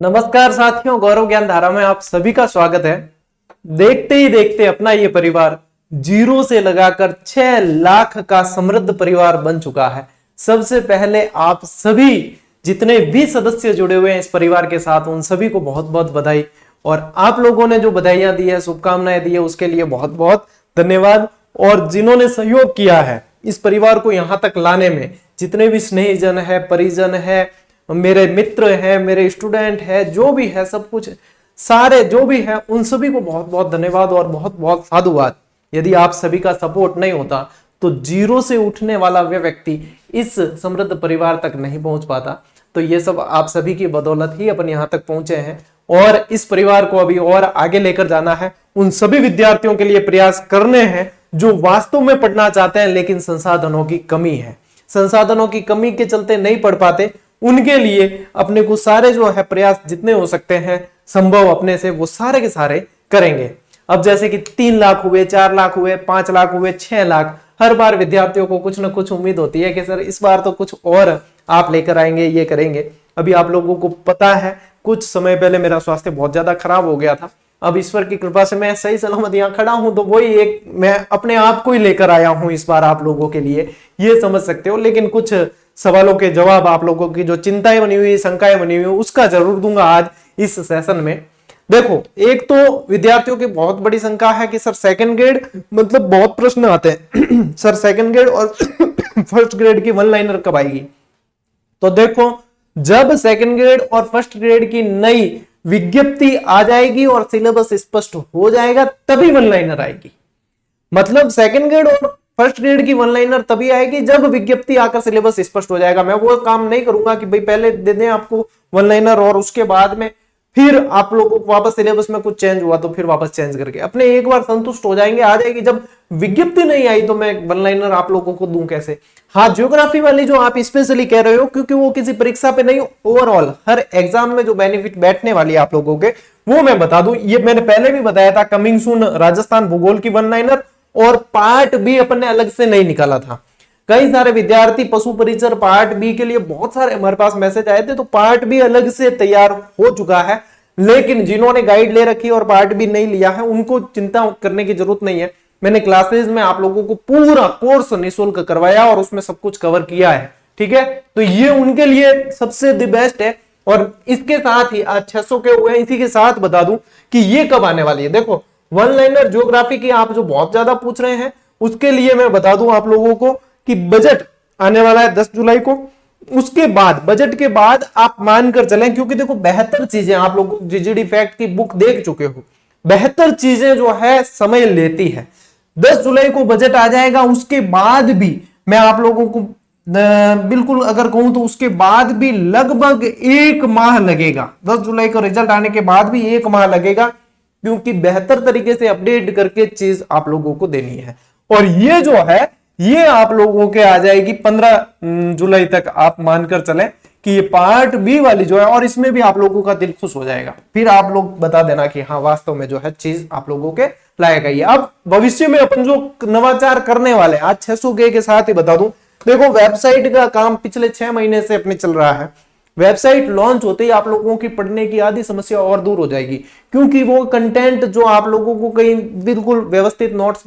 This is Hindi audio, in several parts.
नमस्कार साथियों, गौरव ज्ञान धारा में आप सभी का स्वागत है। देखते ही देखते अपना ये परिवार जीरो से लगाकर 6 लाख का समृद्ध परिवार बन चुका है। सबसे पहले आप सभी जितने भी सदस्य जुड़े हुए हैं इस परिवार के साथ, उन सभी को बहुत बहुत बधाई। और आप लोगों ने जो बधाइयां दी है, शुभकामनाएं दी है, उसके लिए बहुत बहुत धन्यवाद। और जिन्होंने सहयोग किया है इस परिवार को यहां तक लाने में, जितने भी स्नेहीजन है, परिजन है, मेरे मित्र हैं, मेरे स्टूडेंट है, जो भी है, सब कुछ सारे जो भी है, उन सभी को बहुत बहुत धन्यवाद और बहुत बहुत साधुवाद। यदि आप सभी का सपोर्ट नहीं होता तो जीरो से उठने वाला वह व्यक्ति इस समृद्ध परिवार तक नहीं पहुंच पाता। तो ये सब आप सभी की बदौलत ही अपन यहां तक पहुंचे हैं और इस परिवार को अभी और आगे लेकर जाना है। उन सभी विद्यार्थियों के लिए प्रयास करने हैं जो वास्तव में पढ़ना चाहते हैं लेकिन संसाधनों की कमी है, संसाधनों की कमी के चलते नहीं पढ़ पाते। उनके लिए अपने को सारे जो है प्रयास जितने हो सकते हैं संभव अपने से, वो सारे के सारे करेंगे। अब जैसे कि 3 लाख हुए, 4 लाख हुए, 5 लाख हुए, 6 लाख, हर बार विद्यार्थियों को कुछ ना कुछ उम्मीद होती है कि सर इस बार तो कुछ और आप लेकर आएंगे, ये करेंगे। अभी आप लोगों को पता है कुछ समय पहले मेरा स्वास्थ्य बहुत ज्यादा खराब हो गया था। अब ईश्वर की कृपा से मैं सही सलामत यहाँ खड़ा हूं, तो वही एक मैं अपने आप को ही लेकर आया हूं इस बार आप लोगों के लिए, ये समझ सकते हो। लेकिन कुछ सवालों के जवाब आप लोगों की जो चिंताएं बनी हुई, शंकाएं बनी हुई, उसका जरूर दूंगा आज इस सेशन में। देखो, एक तो विद्यार्थियों की बहुत बड़ी शंका है कि सर सेकंड ग्रेड, मतलब बहुत प्रश्न आते हैं सर सेकंड ग्रेड और फर्स्ट ग्रेड की वन लाइनर कब आएगी। तो देखो, जब सेकंड ग्रेड और फर्स्ट ग्रेड की नई विज्ञप्ति आ जाएगी और सिलेबस स्पष्ट हो जाएगा तभी वन लाइनर आएगी। मतलब सेकंड ग्रेड और फर्स्ट ग्रेड की वन लाइनर तभी आएगी जब विज्ञप्ति आकर सिलेबस स्पष्ट हो जाएगा। मैं वो काम नहीं करूंगा कि भाई पहले दे दें आपको वन लाइनर और उसके बाद में फिर आप लोगों को वापस सिलेबस में कुछ चेंज हुआ तो फिर वापस चेंज करके अपने एक बार संतुष्ट हो जाएंगे, आ जाएगी। जब विज्ञप्ति नहीं आई तो मैं वन लाइनर आप लोगों को दूं कैसे। हाँ, ज्योग्राफी वाली जो आप स्पेशली कह रहे हो, क्योंकि वो किसी परीक्षा पे नहीं, ओवरऑल हर एग्जाम में जो बेनिफिट बैठने वाली है आप लोगों के, वो मैं बता दूं। ये मैंने पहले भी बताया था, कमिंग सून राजस्थान भूगोल की वन लाइनर और पार्ट बी अपन ने अलग से नहीं निकाला था। कई सारे विद्यार्थी पशु परिचर पार्ट बी के लिए बहुत सारे हमारे पास मैसेज आए थे, तो पार्ट बी अलग से तैयार हो चुका है। लेकिन जिन्होंने गाइड ले रखी और पार्ट बी नहीं लिया है उनको चिंता करने की जरूरत नहीं है। मैंने क्लासेस में आप लोगों को पूरा कोर्स निःशुल्क करवाया और उसमें सब कुछ कवर किया है, ठीक है। तो ये उनके लिए सबसे द बेस्ट है। और इसके साथ ही आज 600 के हुए, इसी के साथ बता दूं कि ये कब आने वाली है। देखो, वन लाइनर ज्योग्राफी की आप जो बहुत ज्यादा पूछ रहे हैं, उसके लिए मैं बता दूं आप लोगों को कि बजट आने वाला है 10 जुलाई को। उसके बाद, बजट के बाद आप मानकर चलें, क्योंकि देखो बेहतर चीजें आप लोग जीजीडी फैक्ट की बुक देख चुके हो, बेहतर चीजें जो है समय लेती है। 10 जुलाई को बजट आ जाएगा, उसके बाद भी मैं आप लोगों को बिल्कुल अगर कहूं तो उसके बाद भी लगभग 1 माह लगेगा। 10 जुलाई को रिजल्ट आने के बाद भी 1 माह लगेगा, क्योंकि बेहतर तरीके से अपडेट करके चीज आप लोगों को देनी है। और ये जो है ये आप लोगों के आ जाएगी 15 जुलाई तक। आप मानकर चलें कि ये पार्ट बी वाली जो है, और इसमें भी आप लोगों का दिल खुश हो जाएगा। फिर आप लोग बता देना कि हाँ वास्तव में जो है चीज आप लोगों के लायक है। अब भविष्य में अपन जो नवाचार करने वाले, आज 600 के साथ ही बता दूं, देखो वेबसाइट का काम पिछले 6 महीने से अपने चल रहा है। वेबसाइट लॉन्च होते ही आप लोगों की पढ़ने की आधी समस्या और दूर हो जाएगी, क्योंकि वो कंटेंट जो आप लोगों को कहीं बिल्कुल व्यवस्थित नोट्स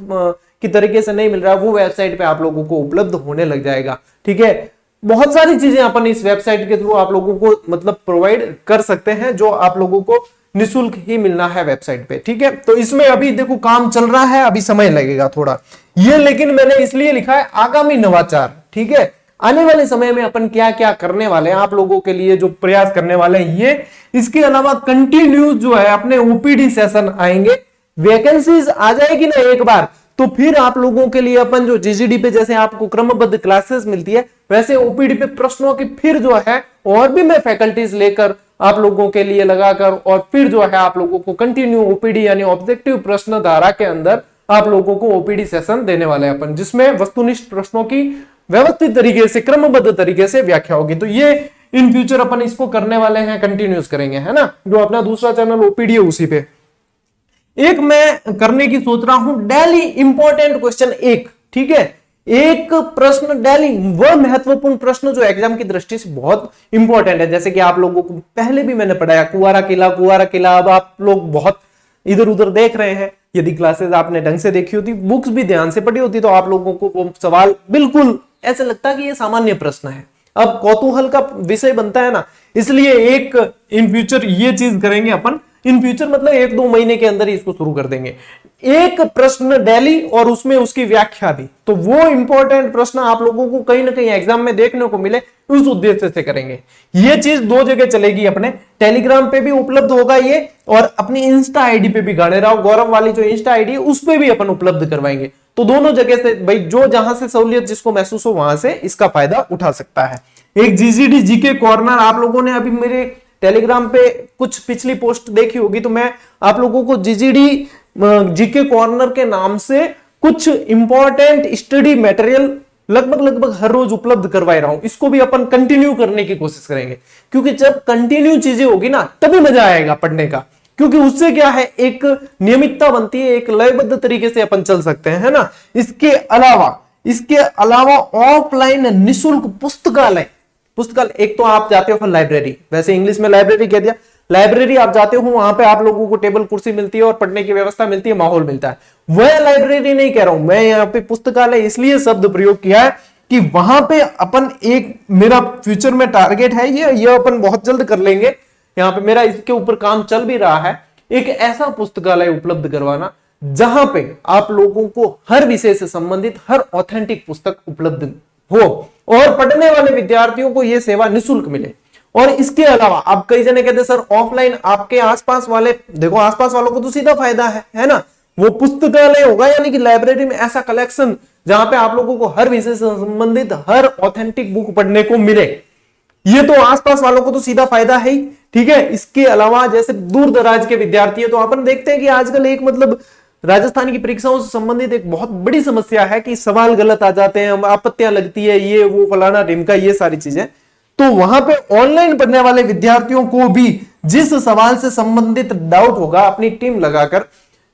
की तरीके से नहीं मिल रहा है, वो वेबसाइट पे आप लोगों को उपलब्ध होने लग जाएगा, ठीक है। बहुत सारी चीजें अपन इस वेबसाइट के थ्रू आप लोगों को मतलब प्रोवाइड कर सकते हैं, जो आप लोगों को निःशुल्क ही मिलना है वेबसाइट पे, ठीक है। तो इसमें अभी देखो काम चल रहा है, अभी समय लगेगा थोड़ा ये, लेकिन मैंने इसलिए लिखा है आगामी नवाचार, ठीक है। आने वाले समय में अपन क्या क्या करने वाले हैं, आप लोगों के लिए जो प्रयास करने वाले हैं ये। इसके अलावा कंटिन्यूस जो है अपने ओपीडी सेशन आएंगे, वैकेंसीज आ जाएगी ना एक बार, तो फिर आप लोगों के लिए अपन जो जीजीडी पे जैसे आपको क्रमबद्ध क्लासेस मिलती है, वैसे ओपीडी पे प्रश्नों की फिर जो है और भी मैं फैकल्टीज लेकर आप लोगों के लिए लगाकर, और फिर जो है आप लोगों को कंटिन्यू ओपीडी यानी ऑब्जेक्टिव प्रश्न धारा के अंदर आप लोगों को ओपीडी सेशन देने वाले हैं अपन, जिसमें वस्तुनिष्ठ प्रश्नों की व्यवस्थित तरीके से, क्रमबद्ध तरीके से व्याख्या होगी। तो ये इन फ्यूचर अपन इसको करने वाले हैं, कंटिन्यूस करेंगे, है ना। जो अपना दूसरा चैनल ओपीडी है उसी पे एक मैं करने की सोच रहा हूं डेली इंपॉर्टेंट क्वेश्चन 1, ठीक है। एक प्रश्न डेली, वह महत्वपूर्ण प्रश्न जो एग्जाम की दृष्टि से बहुत इंपॉर्टेंट है। जैसे कि आप लोगों को पहले भी मैंने पढ़ाया कुंवारा किला, अब आप लोग बहुत इधर उधर देख रहे हैं। यदि क्लासेस आपने ढंग से देखी होती, बुक्स भी ध्यान से पढ़ी होती, तो आप लोगों को वो सवाल बिल्कुल ऐसे लगता है कि ये सामान्य प्रश्न है। अब कौतूहल का विषय बनता है ना, इसलिए एक इन फ्यूचर ये चीज करेंगे अपन। इन फ्यूचर मतलब 1-2 महीने के अंदर ही इसको शुरू कर देंगे, एक प्रश्न डेली और उसमें उसकी व्याख्या भी। तो वो इंपॉर्टेंट प्रश्न आप लोगों को कहीं ना कहीं एग्जाम में देखने को मिले, उस उद्देश्य से करेंगे। ये चीज 2 जगह चलेगी, अपने टेलीग्राम पे भी उपलब्ध होगा ये, और अपनी इंस्टा आईडी पे भी, गाड़ेराव गौरव वाली जो इंस्टा आईडी है उस पे भी अपन उपलब्ध करवाएंगे। तो दोनों जगह से भाई जो जहां से सहूलियत जिसको महसूस हो वहां से इसका फायदा उठा सकता है। एक जीजीडी जीके कॉर्नर, आप लोगों ने अभी मेरे टेलीग्राम पे कुछ पिछली पोस्ट देखी होगी, तो मैं आप लोगों को जीजीडी जीके कॉर्नर के नाम से कुछ इंपॉर्टेंट स्टडी मटेरियल लगभग हर रोज उपलब्ध करवा रहा हूं। इसको भी अपन कंटिन्यू करने की कोशिश करेंगे, क्योंकि जब कंटिन्यू चीजें होगी ना तभी मजा आएगा पढ़ने का। क्योंकि उससे क्या है, एक नियमितता बनती है, एक लयबद्ध तरीके से अपन चल सकते हैं, है ना। इसके अलावा ऑफलाइन निःशुल्क पुस्तकालय, एक तो आप जाते हो लाइब्रेरी, वैसे इंग्लिश में लाइब्रेरी कह दिया, लाइब्रेरी आप जाते हो, वहां पे आप लोगों को टेबल कुर्सी मिलती है और पढ़ने की व्यवस्था मिलती है, माहौल मिलता है। वह लाइब्रेरी नहीं कह रहा हूं मैं, यहाँ पे पुस्तकालय इसलिए शब्द प्रयोग किया है कि वहां पे अपन, एक मेरा फ्यूचर में टारगेट है ये अपन बहुत जल्द कर लेंगे। यहाँ पे मेरा इसके ऊपर काम चल भी रहा है, एक ऐसा पुस्तकालय उपलब्ध करवाना जहां पे आप लोगों को हर विषय से संबंधित हर ऑथेंटिक पुस्तक उपलब्ध हो और पढ़ने वाले विद्यार्थियों को यह सेवा निःशुल्क मिले। और इसके अलावा आप कई जने कहते हैं सर ऑफलाइन, आपके आसपास वाले, देखो आसपास वालों को तो सीधा फायदा है ना, वो पुस्तकालय होगा, यानी कि लाइब्रेरी में ऐसा कलेक्शन जहां पे आप लोगों को हर विषय से संबंधित हर ऑथेंटिक बुक पढ़ने को मिले। ये तो आसपास वालों को तो सीधा फायदा है ही, ठीक है। इसके अलावा जैसे दूर दराज के विद्यार्थी है, तो अपन देखते हैं कि आजकल एक मतलब राजस्थान की परीक्षाओं से संबंधित एक बहुत बड़ी समस्या है कि सवाल गलत आ जाते हैं, आपत्तियां लगती है, ये वो फलाना ढिमका, ये सारी चीजें। तो वहां पे ऑनलाइन पढ़ने वाले विद्यार्थियों को भी जिस सवाल से संबंधित डाउट होगा, अपनी टीम लगाकर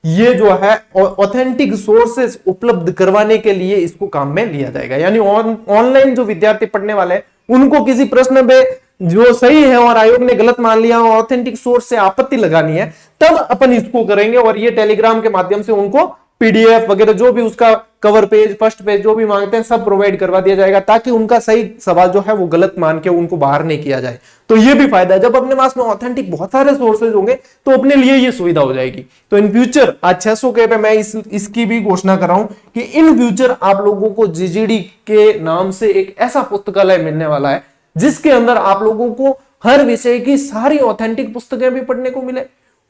ये जो है ऑथेंटिक सोर्सेस उपलब्ध करवाने के लिए इसको काम में लिया जाएगा। यानी ऑनलाइन जो विद्यार्थी पढ़ने वाले हैं, उनको किसी प्रश्न पे जो सही है और आयोग ने गलत मान लिया, ऑथेंटिक सोर्स से आपत्ति लगानी है, तब अपन इसको करेंगे। और ये टेलीग्राम के माध्यम से उनको पीडीएफ वगैरह जो भी उसका कवर पेज, फर्स्ट पेज जो भी मांगते हैं सब प्रोवाइड करवा दिया जाएगा, ताकि उनका सही सवाल जो है वो गलत मान के उनको बाहर नहीं किया जाए। तो ये भी फायदा है, जब अपने पास में ऑथेंटिक बहुत सारे सोर्सेज होंगे तो अपने लिए ये सुविधा हो जाएगी। तो इन फ्यूचर आज 600 के पे मैं इसकी भी घोषणा कर रहा हूं कि इन फ्यूचर आप लोगों को जीजीडी के नाम से एक ऐसा पुस्तकालय मिलने वाला है जिसके अंदर आप लोगों को हर विषय की सारी ऑथेंटिक पुस्तकें भी पढ़ने को मिले,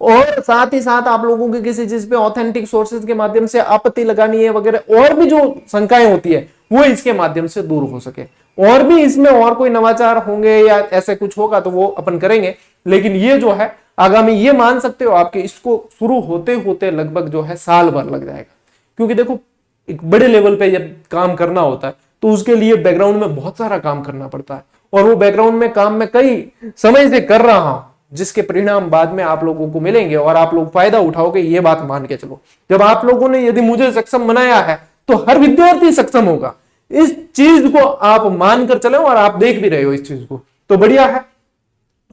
और साथ ही साथ आप लोगों के किसी चीज पे ऑथेंटिक सोर्सेज के माध्यम से आपत्ति लगानी है वगैरह, और भी जो शंकाएं होती है वो इसके माध्यम से दूर हो सके। और भी इसमें और कोई नवाचार होंगे या ऐसे कुछ होगा तो वो अपन करेंगे, लेकिन ये जो है आगामी, ये मान सकते हो आपके इसको शुरू होते होते लगभग जो है साल भर लग जाएगा। क्योंकि देखो एक बड़े लेवल पे जब काम करना होता है तो उसके लिए बैकग्राउंड में बहुत सारा काम करना पड़ता है, और वो बैकग्राउंड में काम मैं कई समय से कर रहा हूं, जिसके परिणाम बाद में आप लोगों को मिलेंगे और आप लोग फायदा उठाओगे, ये बात मान के चलो। जब आप लोगों ने यदि मुझे सक्षम बनाया है तो हर विद्यार्थी सक्षम होगा, इस चीज को आप मानकर चले, और आप देख भी रहे हो इस चीज को, तो बढ़िया है।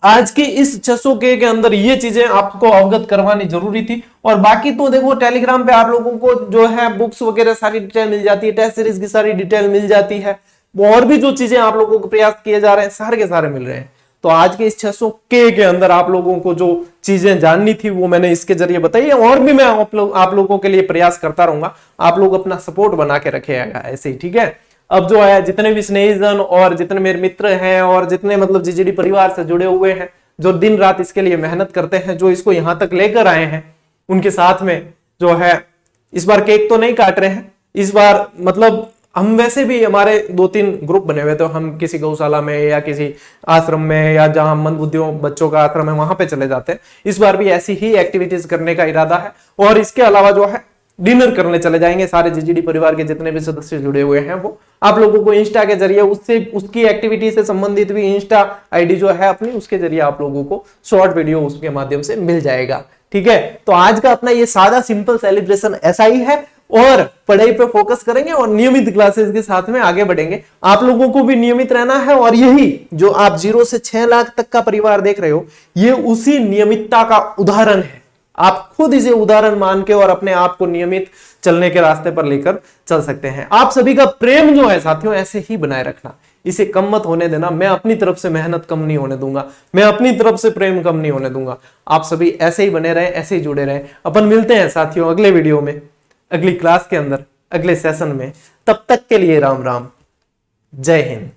आज की इस 600 के अंदर ये चीजें आपको अवगत करवानी जरूरी थी। और बाकी तो देखो टेलीग्राम पे आप लोगों को जो है बुक्स वगैरह सारी डिटेल मिल जाती है, टेस्ट सीरीज की सारी डिटेल मिल जाती है, और भी जो चीजें आप लोगों को प्रयास किए जा रहे हैं सारे के सारे मिल रहे हैं। तो आज के इस 600 के अंदर आप लोगों को जो चीजें जाननी थी वो मैंने इसके जरिए बताई है, और भी मैं आप लोगों के लिए प्रयास करता रहूंगा। आप लोग अपना सपोर्ट बना के रखिएगा ऐसे ही, ठीक है। अब जो है जितने भी स्नेहीजन और जितने मेरे मित्र हैं और जितने मतलब जीजीडी परिवार से जुड़े हुए हैं, जो दिन रात इसके लिए मेहनत करते हैं, जो इसको यहां तक लेकर आए हैं, उनके साथ में जो है इस बार केक तो नहीं काट रहे हैं। इस बार मतलब हम वैसे भी हमारे 2-3 ग्रुप बने हुए, तो हम किसी गौशाला में या किसी आश्रम में या जहां मंदबुद्धियों बच्चों का आश्रम है वहां पे चले जाते हैं। इस बार भी ऐसी ही एक्टिविटीज करने का इरादा है, और इसके अलावा जो है डिनर करने चले जाएंगे। सारे जीजीडी परिवार के जितने भी सदस्य जुड़े हुए हैं वो आप लोगों को इंस्टा के जरिए उसकी एक्टिविटी से संबंधित भी इंस्टा आईडी जो है अपनी, उसके जरिए आप लोगों को शॉर्ट वीडियो उसके माध्यम से मिल जाएगा, ठीक है। तो आज का अपना ये सादा सिंपल सेलिब्रेशन ऐसा ही है, और पढ़ाई पे फोकस करेंगे और नियमित क्लासेस के साथ में आगे बढ़ेंगे। आप लोगों को भी नियमित रहना है और यही जो आप 0 से 6 लाख तक का परिवार देख रहे हो, ये उसी नियमितता का उदाहरण है। आप खुद इसे उदाहरण मान के और अपने आप को नियमित चलने के रास्ते पर लेकर चल सकते हैं। आप सभी का प्रेम जो है साथियों ऐसे ही बनाए रखना, इसे कम मत होने देना। मैं अपनी तरफ से मेहनत कम नहीं होने दूंगा, मैं अपनी तरफ से प्रेम कम नहीं होने दूंगा। आप सभी ऐसे ही बने रहें, ऐसे ही जुड़े रहें। अपन मिलते हैं साथियों अगले वीडियो में, अगली क्लास के अंदर, अगले सेशन में। तब तक के लिए राम राम, जय हिंद।